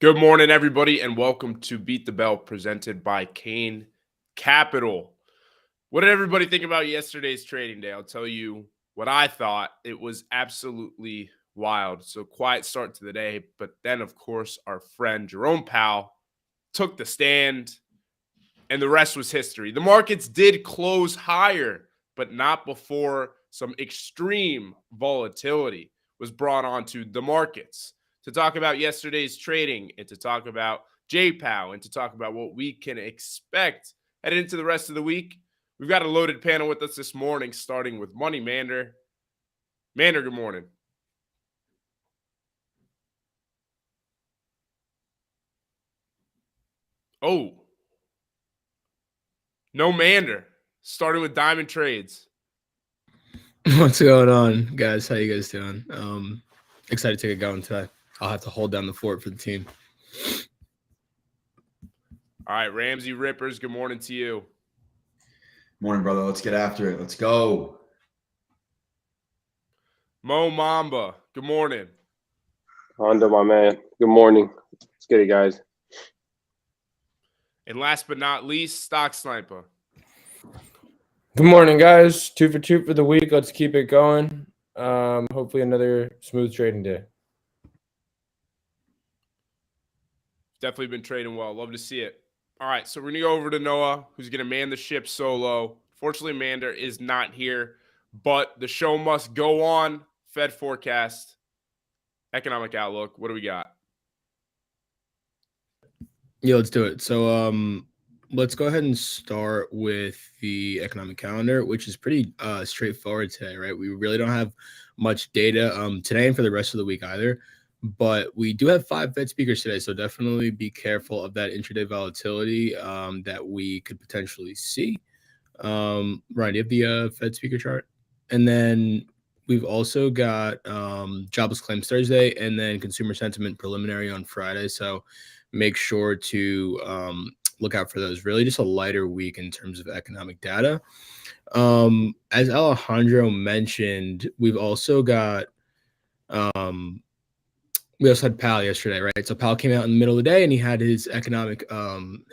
Good morning, everybody, and welcome to Beat the Bell, presented by Kane Capital. What did everybody think about yesterday's trading day? I'll tell you what I thought. It was absolutely wild. So quiet start to the day, but then, of course, our friend Jerome Powell took the stand, and the rest was history. The markets did close higher, but not before some extreme volatility was brought onto the markets. To talk about yesterday's trading and to talk about JPOW and to talk about what we can expect headed into the rest of the week, we've got a loaded panel with us this morning, starting with Money Mander. Mander, good morning. Oh, no Mander. Starting with Diamond Trades. What's going on, guys? How you guys doing? Excited to get going today. I'll have to hold down the fort for the team. All right, Ramsey Rippers, good morning to you. Morning, brother. Let's get after it. Let's go. Mo Mamba, good morning. Hondo, my man. Good morning. Let's get it, guys. And last but not least, Stock Sniper. Good morning, guys. 2 for 2 for the week. Let's keep it going. Hopefully another smooth trading day. Definitely been trading well. Love to see it. All right, so we're going to go over to Noah, who's going to man the ship solo. Fortunately, Mander is not here, but the show must go on. Fed forecast, economic outlook. What do we got? Yeah, let's do it. So let's go ahead and start with the economic calendar, which is pretty straightforward today, right? We really don't have much data today and for the rest of the week either. But we do have 5 Fed speakers today, so definitely be careful of that intraday volatility that we could potentially see. Ryan, do you have the Fed speaker chart? And then we've also got jobless claims Thursday and then consumer sentiment preliminary on Friday. So make sure to look out for those. Really just a lighter week in terms of economic data. As Alejandro mentioned, we've also got we also had Powell yesterday, right? So Powell came out in the middle of the day and he had his economic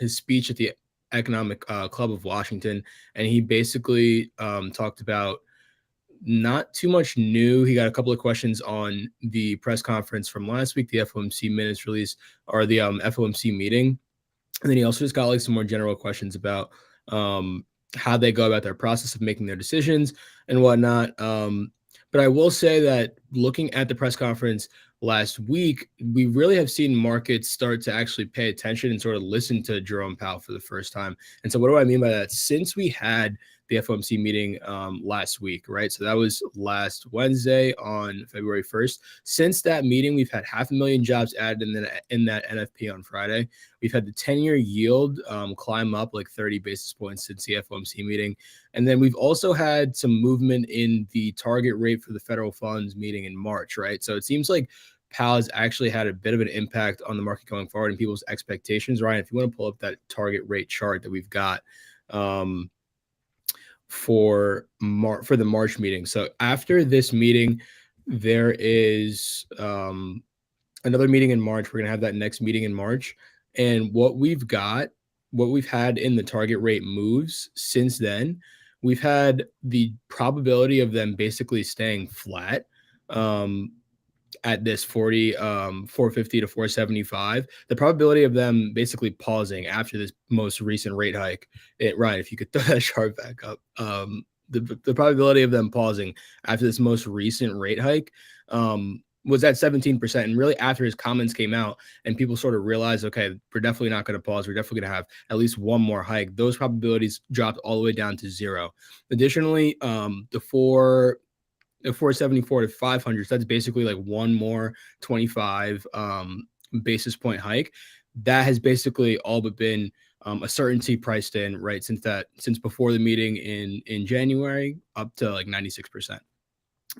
his speech at the Economic Club of Washington, and he basically talked about not too much new. He got a couple of questions on the press conference from last week, the FOMC minutes release, or the FOMC meeting, and then he also just got like some more general questions about how they go about their process of making their decisions and whatnot. But I will say that looking at the press conference last week, we really have seen markets start to actually pay attention and sort of listen to Jerome Powell for the first time. And so what do I mean by that? Since we had the FOMC meeting last week, right? So that was last Wednesday on February 1st. Since that meeting, we've had 500,000 jobs added in that NFP on Friday. We've had the 10-year yield climb up like 30 basis points since the FOMC meeting. And then we've also had some movement in the target rate for the federal funds meeting in March, right? So it seems like Powell has actually had a bit of an impact on the market going forward and people's expectations. Ryan, if you want to pull up that target rate chart that we've got for the March meeting. So after this meeting, there is another meeting in March. We're going to have that next meeting in March. And what we've had in the target rate moves since then, we've had the probability of them basically staying flat at this 450 to 475. The probability of them basically pausing after this most recent rate hike, Ryan, if you could throw that chart back up, the probability of them pausing after this most recent rate hike was at 17%. And really after his comments came out and people sort of realized, okay, we're definitely not going to pause. We're definitely going to have at least one more hike. Those probabilities dropped all the way down to 0. Additionally, the 474 to 500, so that's basically like one more 25 basis point hike. That has basically all but been a certainty priced in, right? Since before the meeting in January up to like 96%.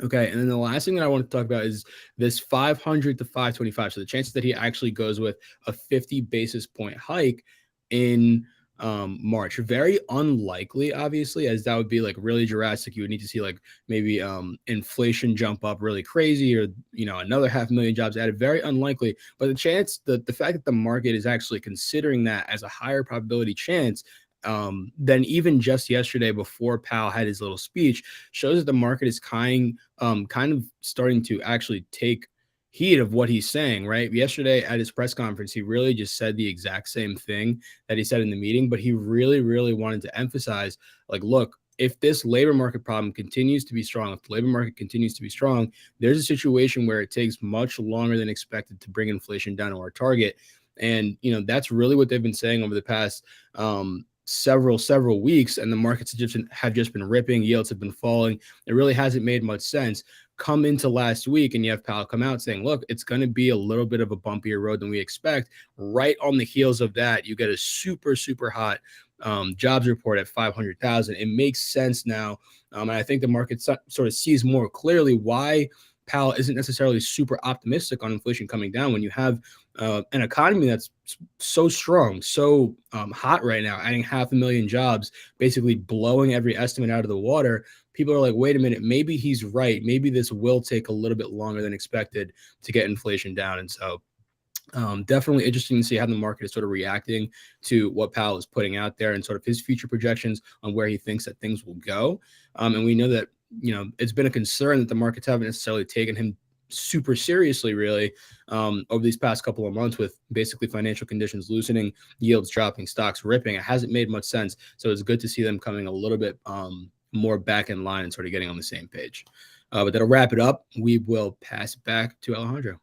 Okay, and then the last thing that I want to talk about is this 500 to 525. So the chances that he actually goes with a 50 basis point hike in March, very unlikely, obviously, as that would be like really drastic. You would need to see like maybe inflation jump up really crazy, or another 500,000 jobs added. Very unlikely, but the fact that the market is actually considering that as a higher probability chance than even just yesterday before Powell had his little speech shows that the market is kind of starting to actually take heed of what he's saying, right? Yesterday at his press conference, he really just said the exact same thing that he said in the meeting, but he really, really wanted to emphasize, like, look, if this labor market problem continues to be strong, if the labor market continues to be strong, there's a situation where it takes much longer than expected to bring inflation down to our target. And, that's really what they've been saying over the past several weeks, and the markets have just been ripping. Yields have been falling. It really hasn't made much sense. Come into last week and you have Powell come out saying, look, it's going to be a little bit of a bumpier road than we expect. Right on the heels of that, you get a super, super hot jobs report at 500,000. It makes sense now. And I think the market sort of sees more clearly why Powell isn't necessarily super optimistic on inflation coming down when you have an economy that's so strong, so hot right now, adding 500,000 jobs, basically blowing every estimate out of the water. People are like, wait a minute, maybe he's right. Maybe this will take a little bit longer than expected to get inflation down. And so definitely interesting to see how the market is sort of reacting to what Powell is putting out there and sort of his future projections on where he thinks that things will go. And we know that, it's been a concern that the markets haven't necessarily taken him super seriously, really, over these past couple of months, with basically financial conditions loosening, yields dropping, stocks ripping. It hasn't made much sense. So it's good to see them coming a little bit more back in line and sort of getting on the same page. But that'll wrap it up. We will pass it back to Alejandro.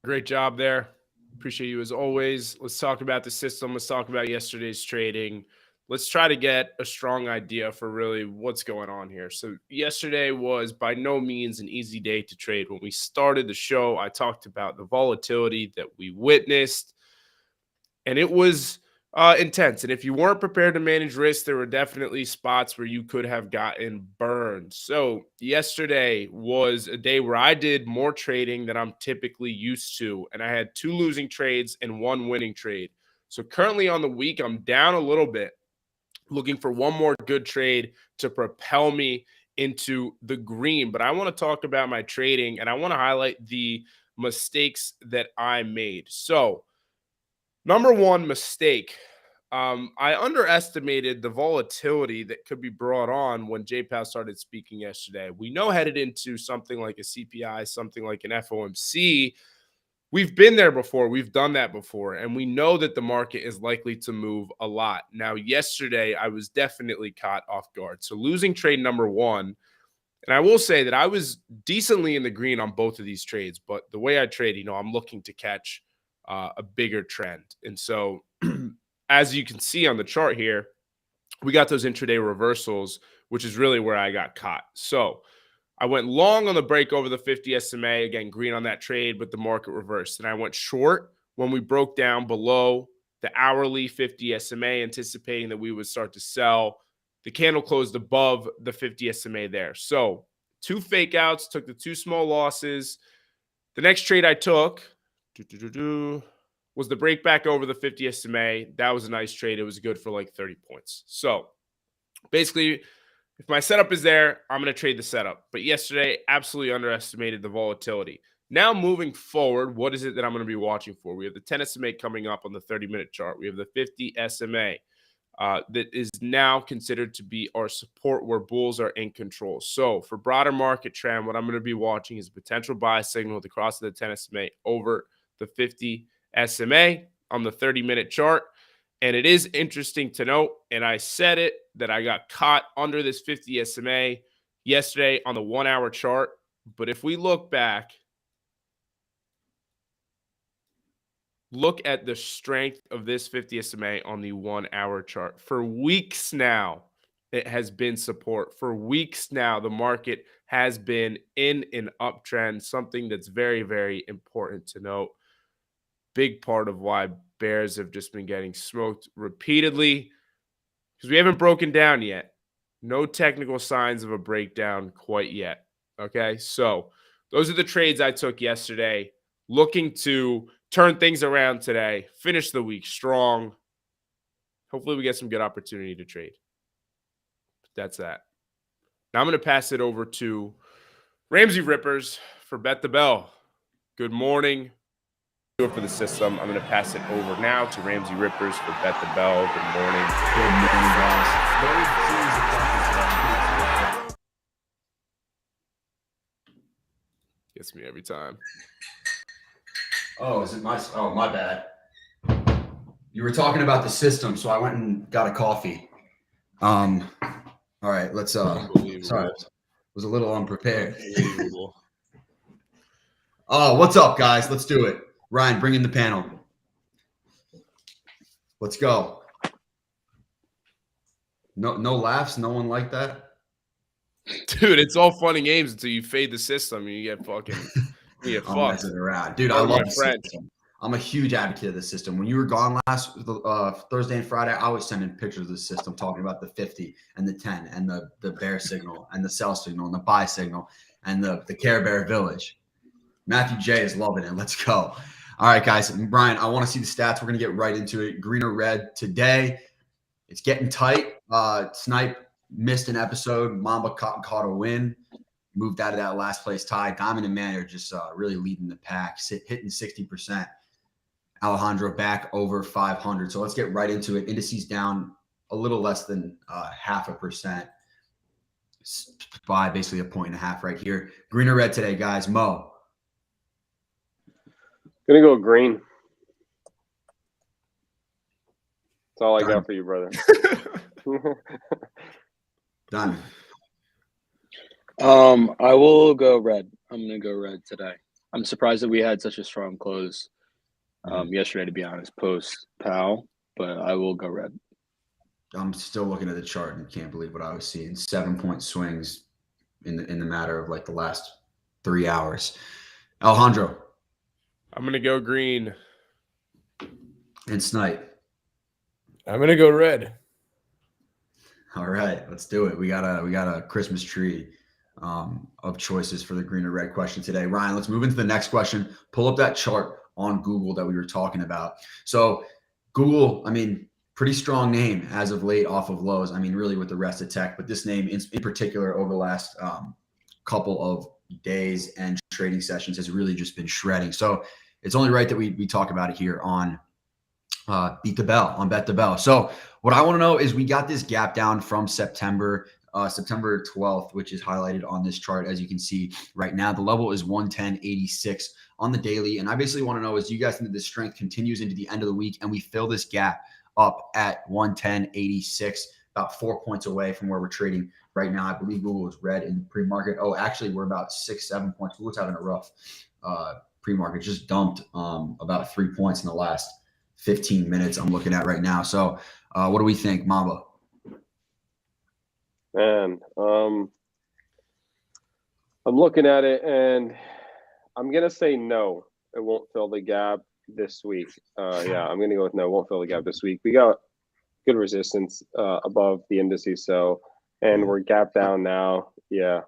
Great job there. Appreciate you as always. Let's talk about the system. Let's talk about yesterday's trading. Let's try to get a strong idea for really what's going on here. So yesterday was by no means an easy day to trade. When we started the show, I talked about the volatility that we witnessed, and it was intense. And if you weren't prepared to manage risk, there were definitely spots where you could have gotten burned. So yesterday was a day where I did more trading than I'm typically used to, and I had 2 losing trades and 1 winning trade. So currently on the week, I'm down a little bit, looking for one more good trade to propel me into the green. But I want to talk about my trading, and I want to highlight the mistakes that I made. So number one mistake, I underestimated the volatility that could be brought on when Powell started speaking yesterday. We know headed into something like a CPI, something like an FOMC, we've been there before. We've done that before. And we know that the market is likely to move a lot. Now, yesterday, I was definitely caught off guard. So losing trade number 1, And I will say that I was decently in the green on both of these trades, but the way I trade, I'm looking to catch a bigger trend. And so as you can see on the chart here, we got those intraday reversals, which is really where I got caught. So I went long on the break over the 50 SMA, again, green on that trade, but the market reversed. And I went short when we broke down below the hourly 50 SMA, anticipating that we would start to sell. The candle closed above the 50 SMA there. So 2 fake outs, took the 2 small losses. The next trade I took was the break back over the 50 SMA. That was a nice trade. It was good for like 30 points. So basically, if my setup is there, I'm going to trade the setup. But yesterday, absolutely underestimated the volatility. Now moving forward, what is it that I'm going to be watching for? We have the 10 SMA coming up on the 30-minute chart. We have the 50 SMA that is now considered to be our support where bulls are in control. So for broader market trend, what I'm going to be watching is a potential buy signal at the cross of the 10 SMA over the 50 SMA on the 30-minute chart. And it is interesting to note, and I said it, that I got caught under this 50 SMA yesterday on the 1-hour chart. But if we look back, look at the strength of this 50 SMA on the 1-hour chart. For weeks now, it has been support. For weeks now, the market has been in an uptrend, something that's very, very important to note. Big part of why bears have just been getting smoked repeatedly because we haven't broken down yet. No technical signs of a breakdown quite yet. Okay, so those are the trades I took yesterday. Looking to turn things around today, finish the week strong. Hopefully we get some good opportunity to trade. That's that. Now I'm going to pass it over to Ramsey Rippers for Bet the Bell. Good morning. For the system, I'm going to pass it over now to Ramsey Rippers for Bet the Bell. Good morning. Good morning, guys. Gets me every time. Oh, is it my? Oh, my bad. You were talking about the system, so I went and got a coffee. All right, let's. Sorry, was a little unprepared. Oh, what's up, guys? Let's do it. Ryan, bring in the panel. Let's go. No laughs. No one like that. Dude, it's all fun and games until you fade the system and you get fucking. You get I'm fucked. messing around, dude. I love the system. I'm a huge advocate of the system. When you were gone last Thursday and Friday, I was sending pictures of the system, talking about the 50 and the 10 and the bear signal and the sell signal and the buy signal and the Care Bear Village. Matthew J is loving it. Let's go. All right, guys. Brian, I want to see the stats. We're going to get right into it. Green or red today. It's getting tight. Snipe missed an episode. Mamba caught a win. Moved out of that last place tie. Diamond and Man are just really leading the pack, hitting 60%. Alejandro back over 500. So let's get right into it. Indices down a little less than 0.5%. By basically 1.5 right here. Green or red today, guys? Mo. Gonna go green. That's all I got for you, brother. Done. I will go red. I'm gonna go red today. I'm surprised that we had such a strong close yesterday, to be honest, post Powell, but I will go red. I'm still looking at the chart and can't believe what I was seeing. 7-point swings in the matter of like the last 3 hours. Alejandro. I'm gonna go green. And Snipe. I'm going to go red. All right, let's do it. We got a Christmas tree of choices for the green or red question today. Ryan, let's move into the next question. Pull up that chart on Google that we were talking about. So Google, I mean, pretty strong name as of late off of lows. I mean, really with the rest of tech, but this name in particular over the last couple of days and trading sessions has really just been shredding. So it's only right that we talk about it here on Bet the Bell. So what I want to know is we got this gap down from September 12th, which is highlighted on this chart. As you can see right now, the level is 110.86 on the daily. And I basically want to know is do you guys think that this strength continues into the end of the week and we fill this gap up at 110.86 about 4 points away from where we're trading right now. I believe Google is red in the pre-market. Oh, actually, we're about 6-7 points. Google's having a rough pre-market. Just dumped about 3 points in the last 15 minutes I'm looking at right now. So what do we think, Mamba? Man, I'm looking at it and I'm gonna say no. It won't fill the gap this week. Yeah, I'm gonna go with no. It won't fill the gap this week. We got good resistance above the indices, and we're gap down now. Yeah.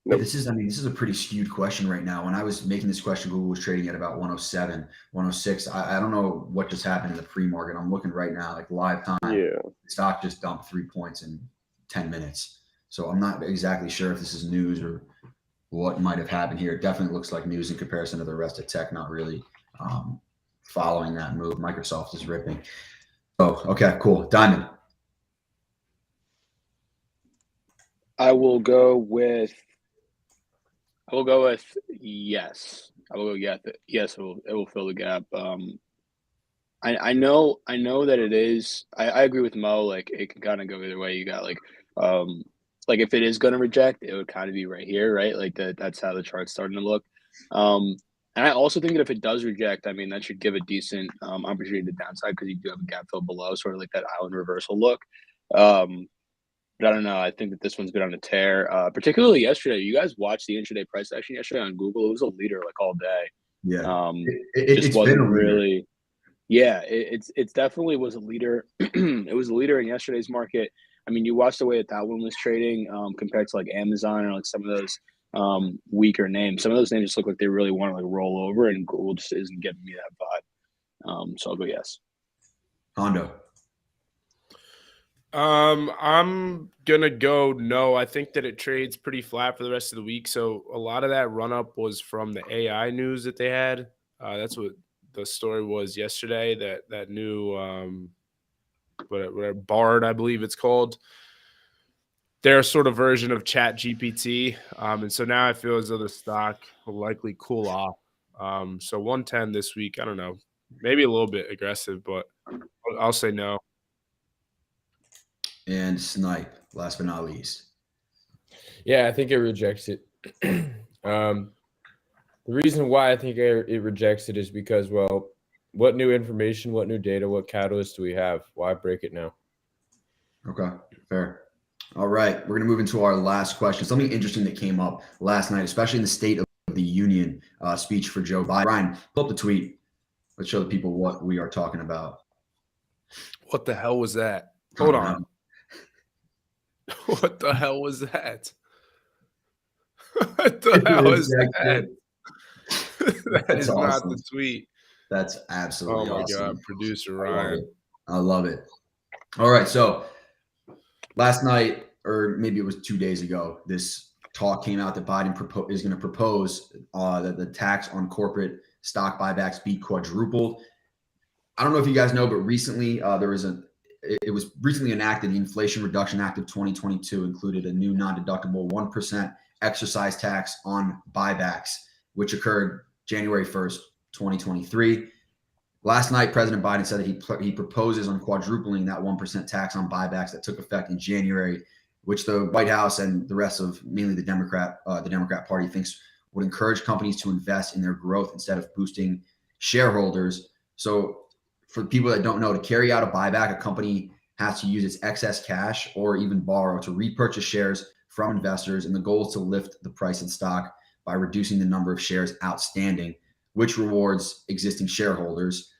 Nope. This is a pretty skewed question right now. When I was making this question, Google was trading at about 107, 106. I don't know what just happened in the pre-market. I'm looking right now, like live time. Yeah. The stock just dumped 3 points in 10 minutes. So I'm not exactly sure if this is news or what might have happened here. It definitely looks like news in comparison to the rest of tech, not really following that move. Microsoft is ripping. Oh, okay, cool. Diamond. I will go with yes. I will go yes. Yes, it will fill the gap. I know that it is. I agree with Mo. Like it can kind of go either way. You got like if it is going to reject, it would kind of be right here, right? Like that's how the chart's starting to look. And I also think that if it does reject, I mean, that should give a decent opportunity to downside because you do have a gap fill below, sort of like that island reversal look. But I don't know. I think that this one's been on a tear, particularly yesterday. You guys watched the intraday price action yesterday on Google. It was a leader like all day. Yeah, it's wasn't really. Yeah, it's definitely was a leader. It was a leader in yesterday's market. I mean, you watched the way that one was trading compared to like Amazon or like some of those weaker names. Some of those names just look like they really want to like roll over, and Google just isn't giving me that vibe. So I'll go yes. Hondo. I'm gonna go no. I think that it trades pretty flat for the rest of the week. So a lot of that run up was from the AI news that they had. That's what the story was yesterday. That new whatever Bard, I believe it's called, their sort of version of Chat GPT. And so now I feel as though the stock will likely cool off. So 110 this week. I don't know, maybe a little bit aggressive, but I'll say no. And Snipe, last but not least. Yeah, I think it rejects it. The reason why I think it rejects it is because, well, what new information, what new data, what catalyst do we have? Why break it now? Okay, fair. All right, we're going to move into our last question. Something interesting that came up last night, especially in the State of the Union speech for Joe Biden. Ryan, pull up the tweet. Let's show the people what we are talking about. What the hell was that? Hold on. What the hell was that? What the hell is that? That is awesome. Not the tweet. That's absolutely awesome. Oh my God, producer Ryan. I love it. All right, so last night, or maybe it was 2 days ago, this talk came out that Biden is going to propose that the tax on corporate stock buybacks be quadrupled. I don't know if you guys know, but recently it was recently enacted. The Inflation Reduction Act of 2022 included a new non-deductible 1% exercise tax on buybacks, which occurred January 1st, 2023. Last night, President Biden said that he proposes on quadrupling that 1% tax on buybacks that took effect in January, which the White House and the rest of mainly the Democrat Party thinks would encourage companies to invest in their growth instead of boosting shareholders. So for people that don't know, to carry out a buyback, a company has to use its excess cash or even borrow to repurchase shares from investors. And the goal is to lift the price of stock by reducing the number of shares outstanding, which rewards existing shareholders.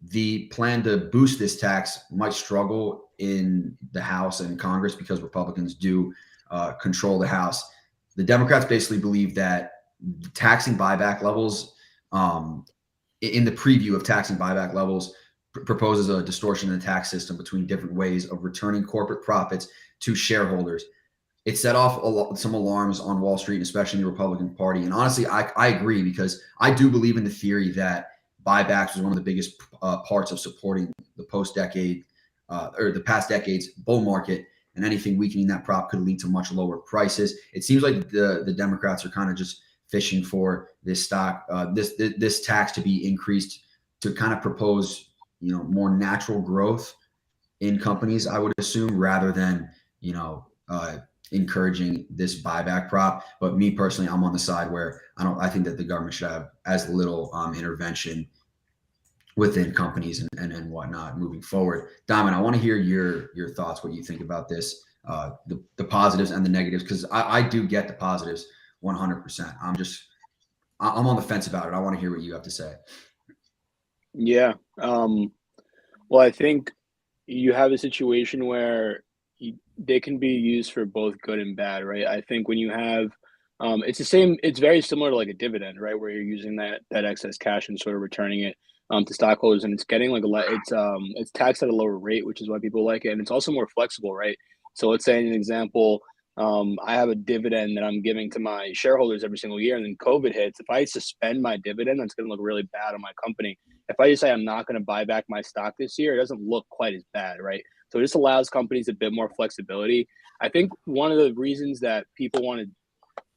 The plan to boost this tax might struggle in the House and Congress because Republicans do control the House. The Democrats basically believe that taxing buyback levels, in the preview of taxing buyback levels, proposes a distortion in the tax system between different ways of returning corporate profits to shareholders. It set off some alarms on Wall Street, especially in the Republican Party. And honestly, I agree, because I do believe in the theory that buybacks was one of the biggest parts of supporting the post-decade or the past decade's bull market, and anything weakening that prop could lead to much lower prices. It seems like the Democrats are kind of just fishing for this tax to be increased to kind of propose, more natural growth in companies, I would assume, rather than, encouraging this buyback prop. But me personally, I'm on the side where I think that the government should have as little intervention within companies and whatnot moving forward. Diamond, I want to hear your thoughts, what you think about this, the positives and the negatives, because I do get the positives 100%. I'm on the fence about it. I want to hear what you have to say. Yeah. Well, I think you have a situation where they can be used for both good and bad, right? I think when you have, it's very similar to like a dividend, right? Where you're using that excess cash and sort of returning it to stockholders, and it's getting like it's taxed at a lower rate, which is why people like it, and it's also more flexible, right? So let's say an example, I have a dividend that I'm giving to my shareholders every single year, and then COVID hits. If I suspend my dividend, that's going to look really bad on my company. If I just say I'm not going to buy back my stock this year, it doesn't look quite as bad, right? So this allows companies a bit more flexibility. I think one of the reasons that people want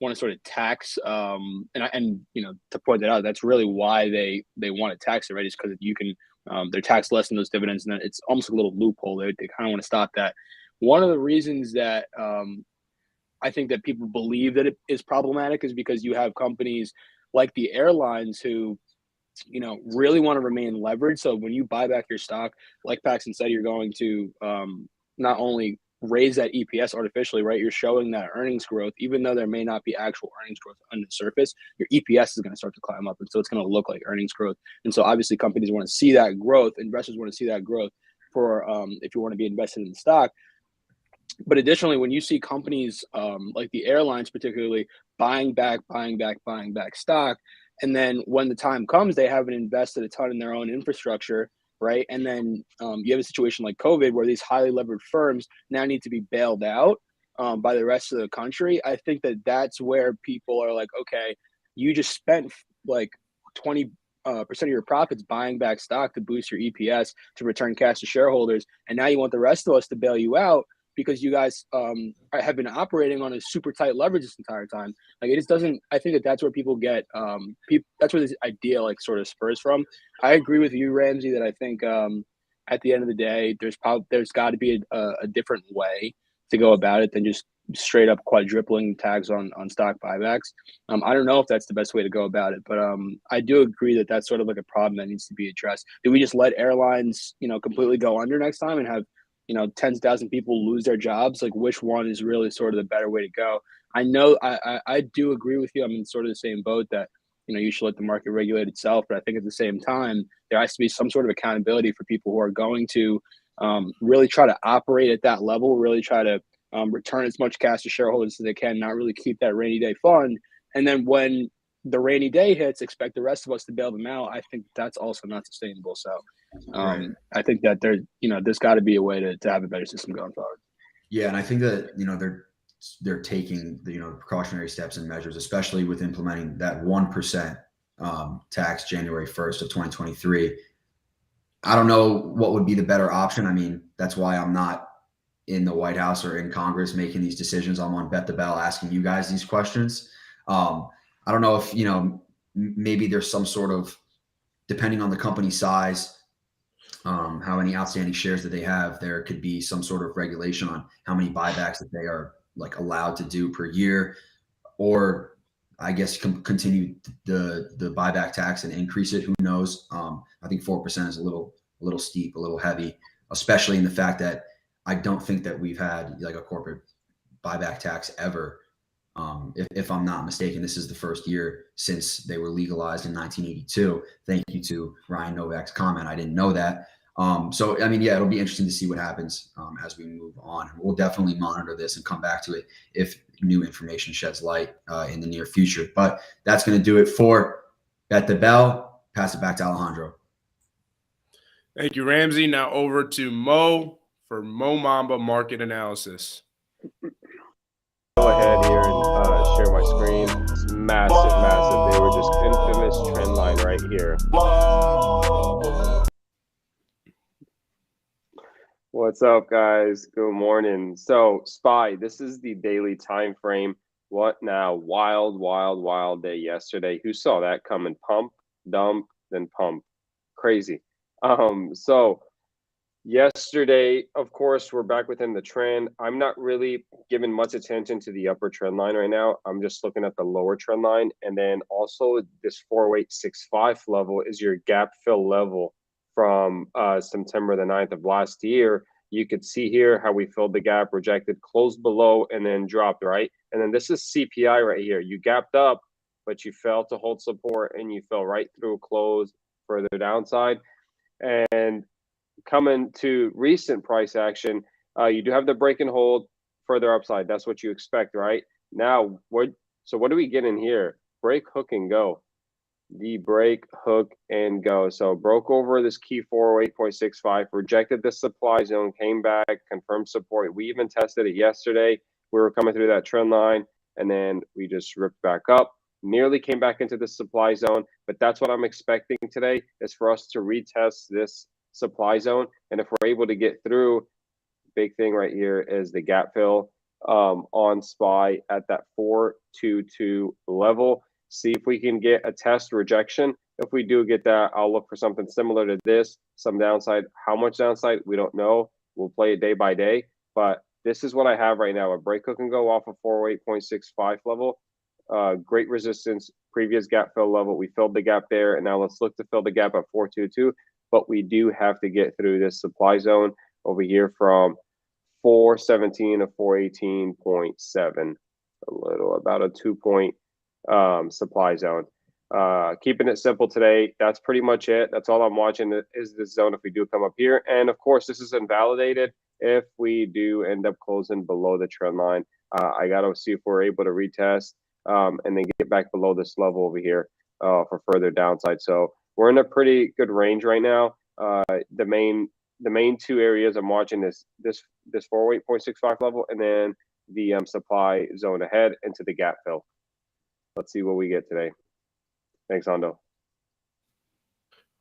to sort of tax, and to point that out, that's really why they want to tax it, right? Is because you can they're taxed less than those dividends, and it's almost a little loophole. They kind of want to stop that. One of the reasons that I think that people believe that it is problematic is because you have companies like the airlines who really want to remain leveraged. So when you buy back your stock, like Paxton said, you're going to not only raise that EPS artificially, right? You're showing that earnings growth, even though there may not be actual earnings growth on the surface, your EPS is going to start to climb up. And so it's going to look like earnings growth. And so obviously companies want to see that growth. Investors want to see that growth for if you want to be invested in the stock. But additionally, when you see companies like the airlines, particularly buying back stock, and then when the time comes, they haven't invested a ton in their own infrastructure, right? And then you have a situation like COVID where these highly levered firms now need to be bailed out by the rest of the country. I think that that's where people are like, okay, you just spent like 20% of your profits buying back stock to boost your EPS, to return cash to shareholders, and now you want the rest of us to bail you out because you guys have been operating on a super tight leverage this entire time. Like, it just doesn't. I think that that's where people get. That's where this idea like sort of spurs from. I agree with you, Ramsey, that I think at the end of the day, there's got to be a different way to go about it than just straight up quadrupling tags on stock buybacks. I don't know if that's the best way to go about it, but I do agree that that's sort of like a problem that needs to be addressed. Do we just let airlines, completely go under next time and have tens of thousands of people lose their jobs? Like, which one is really sort of the better way to go? I know I do agree with you. I'm in sort of the same boat that, you should let the market regulate itself. But I think at the same time, there has to be some sort of accountability for people who are going to really try to operate at that level, really try to return as much cash to shareholders as they can, not really keep that rainy day fund. And then when the rainy day hits, expect the rest of us to bail them out. I think that's also not sustainable. So Right. I think that there's got to be a way to have a better system going forward. Yeah, and I think that they're taking the precautionary steps and measures, especially with implementing that 1% tax January 1st of 2023. I don't know what would be the better option. I mean, that's why I'm not in the White House or in Congress making these decisions. I'm on Bet the Bell asking you guys these questions. I don't know if maybe there's some sort of, depending on the company size, how many outstanding shares that they have, there could be some sort of regulation on how many buybacks that they are like allowed to do per year, or I guess continue the buyback tax and increase it. Who knows? I think 4% is a little steep, a little heavy, especially in the fact that I don't think that we've had like a corporate buyback tax ever. If I'm not mistaken, this is the first year since they were legalized in 1982. Thank you to Ryan Novak's comment. I didn't know that. So, I mean, yeah, it'll be interesting to see what happens as we move on. We'll definitely monitor this and come back to it if new information sheds light in the near future. But that's going to do it for Bet the Bell. Pass it back to Alejandro. Thank you, Ramsey. Now over to Mo for Mo Mamba market analysis. Go ahead here and share my screen. It's massive. They were just infamous trend line right here. What's up, guys? Good morning. So, SPY, this is the daily time frame. What now? Wild day yesterday. Who saw that coming? Pump, dump, then pump. Crazy. So Yesterday, of course, we're back within the trend. I'm not really giving much attention to the upper trend line right now. I'm just looking at the lower trend line. And then also this 4865 level is your gap fill level from September the 9th of last year. You could see here how we filled the gap, rejected, closed below, and then dropped, right? And then this is CPI right here. You gapped up, but you failed to hold support and you fell right through close further downside. And coming to recent price action, you do have the break and hold further upside. That's what you expect, right? Now, what do we get in here? Break, hook, and go. The break, hook, and go. So broke over this key 408.65, rejected the supply zone, came back, confirmed support. We even tested it yesterday. We were coming through that trend line, and then we just ripped back up. Nearly came back into the supply zone, but that's what I'm expecting today is for us to retest this supply zone. And if we're able to get through, big thing right here is the gap fill on SPY at that 422 level. See if we can get a test rejection. If we do get that, I'll look for something similar to this, some downside. How much downside? We don't know. We'll play it day by day, but this is what I have right now. A break hook and go off of 408.65 level. Great resistance, previous gap fill level. We filled the gap there, and now let's look to fill the gap at 422. But we do have to get through this supply zone over here from 417 to 418.7, about a 2-point supply zone. Keeping it simple today. That's pretty much it. That's all I'm watching is this zone if we do come up here. And of course, this is invalidated if we do end up closing below the trend line. I got to see if we're able to retest and then get back below this level over here for further downside. So we're in a pretty good range right now. The main two areas I'm watching is this 408.65 level and then the supply zone ahead into the gap fill. Let's see what we get today. Thanks, Hondo.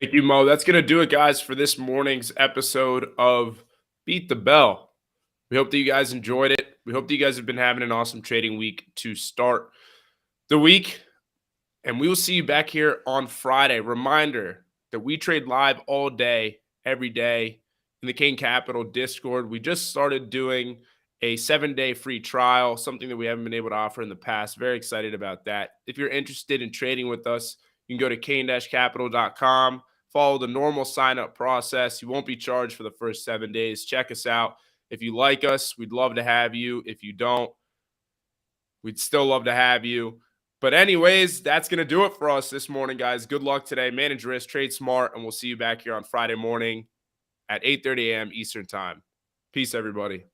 Thank you, Mo. That's going to do it, guys, for this morning's episode of Beat the Bell. We hope that you guys enjoyed it. We hope that you guys have been having an awesome trading week to start the week. And we will see you back here on Friday. Reminder that we trade live all day, every day in the Kane Capital Discord. We just started doing a 7-day free trial, something that we haven't been able to offer in the past. Very excited about that. If you're interested in trading with us, you can go to kane-capital.com, follow the normal sign-up process. You won't be charged for the first 7 days. Check us out. If you like us, we'd love to have you. If you don't, we'd still love to have you. But anyways, that's going to do it for us this morning, guys. Good luck today. Manage risk, trade smart, and we'll see you back here on Friday morning at 8:30 a.m. Eastern time. Peace, everybody.